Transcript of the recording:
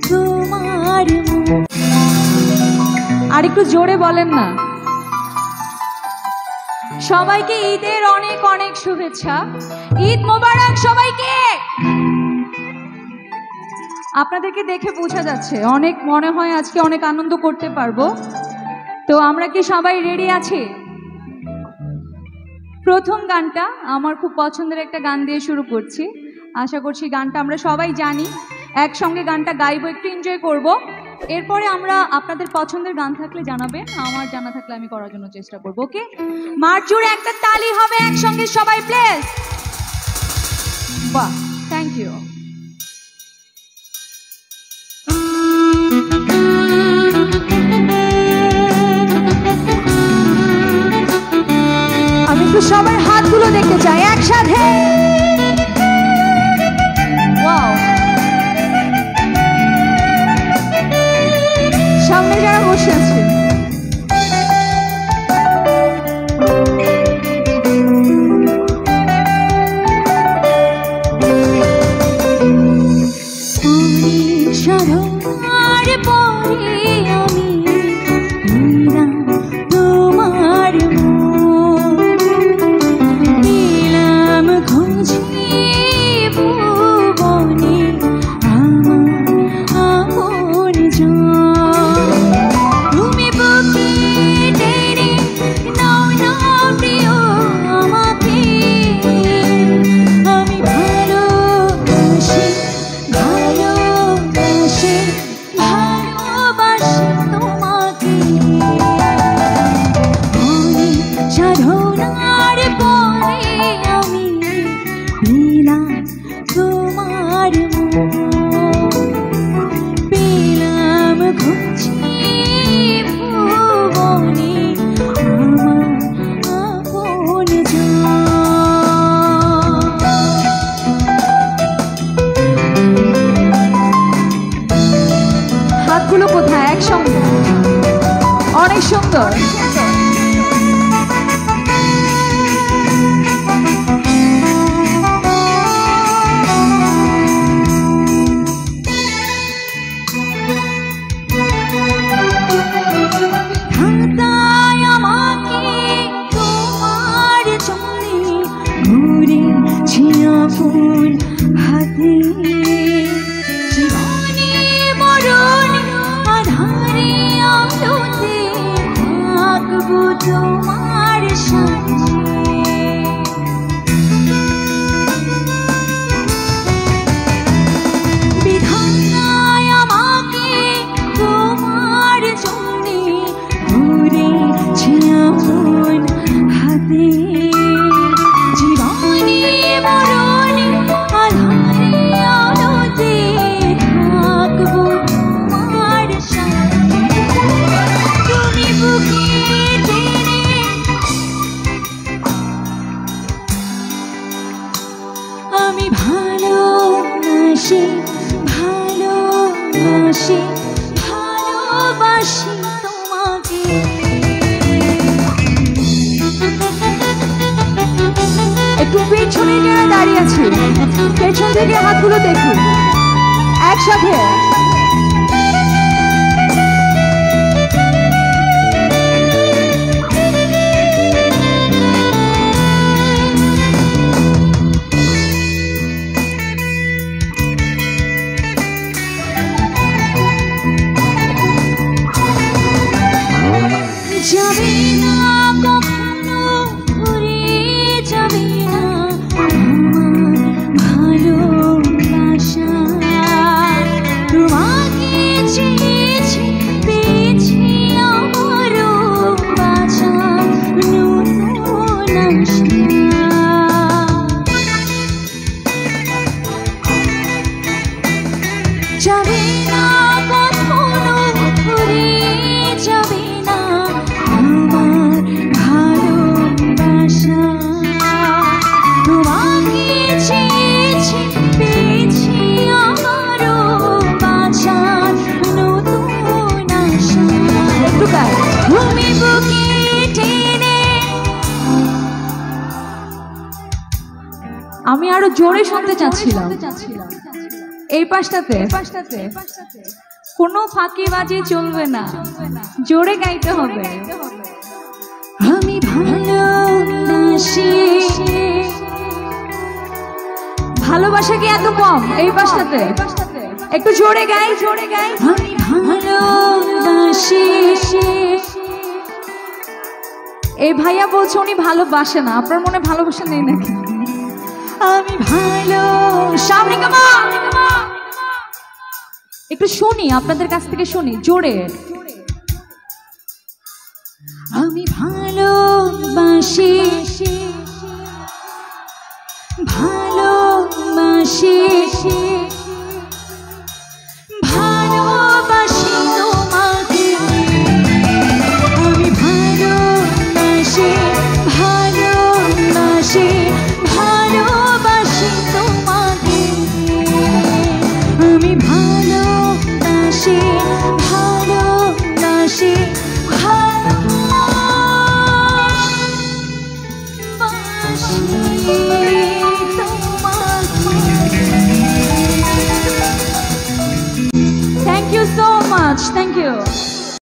তোমার আর একটু জোরে বলেন না। সবাইকে ঈদের অনেক অনেক শুভেচ্ছা। ঈদ মোবারক সবাইকে। আপনাদেরকে দেখে বোঝা যাচ্ছে অনেক, মনে হয় আজকে অনেক আনন্দ করতে পারবো। তো আমরা কি সবাই রেডি আছি? প্রথম গানটা আমার খুব পছন্দের একটা গান দিয়ে শুরু করছি। আশা করছি গানটা আমরা সবাই জানি, একসঙ্গে গানটা গাইবো, একটু এনজয় করব। এরপরে আমরা আপনাদের পছন্দের গান থাকলে জানাবেন, আমার জানা থাকলে আমি করার জন্য চেষ্টা করব। ওকে, মাঠ জুড়ে একটা তালি হবে একসঙ্গে সবাই প্লিজ। বাহ, থ্যাংক ইউ। আমি তো সবার হাতগুলো দেখতে চাই একসাথে। ওয়াও, সামনে যারা বসে আছে কোথায় একসঙ্গে, অনেক সুন্দর। তোমার বিধান আমাকে তোমার জন্যে ঘুরেছি আপন হাতে, জীবনে মরণে আধারে আলোতে থাকবো তোমার সাথে। তুমি বুকে আমি ভালোবাসি ভালোবাসি ভালোবাসি তোমাকে। একটু পেছনে যারা দাঁড়িয়ে আছে পেছন থেকে হাতগুলো দেখি একসাথে। যাবে না কখনো ঘুরে যাবে না আমার ভালোবাসা, তোমাকে চেয়েছি পেয়েছি আমারও বাঁচা নতুন আশা। যাবে না কখনো ঘুরে যাবে না আমার ভালোবাসা, তোমাকে চেয়েছি পেয়েছি আমারও বাঁচার নতুন আশা। একটু গাই। তুমি বুকে টেনে, আমি আরো জোরে শুনতে চাচ্ছিলাম। এই পাশটাতে কোনো ফাঁকিবাজি চলবে না, জোরে গাইতে হবে। আমি ভালোবাসি, ভালোবাসা কি এত কম? এই পাশটাতে একটু জোরে গাই, জোরে গাই। আমি ভালোবাসি। এই ভাইয়া বলছে উনি ভালোবাসে না, আপনার মনে ভালোবাসা নেই নাকি? আমি ভালো, সামনে একটু শুনি, আপনাদের কাছ থেকে শুনি জোরে।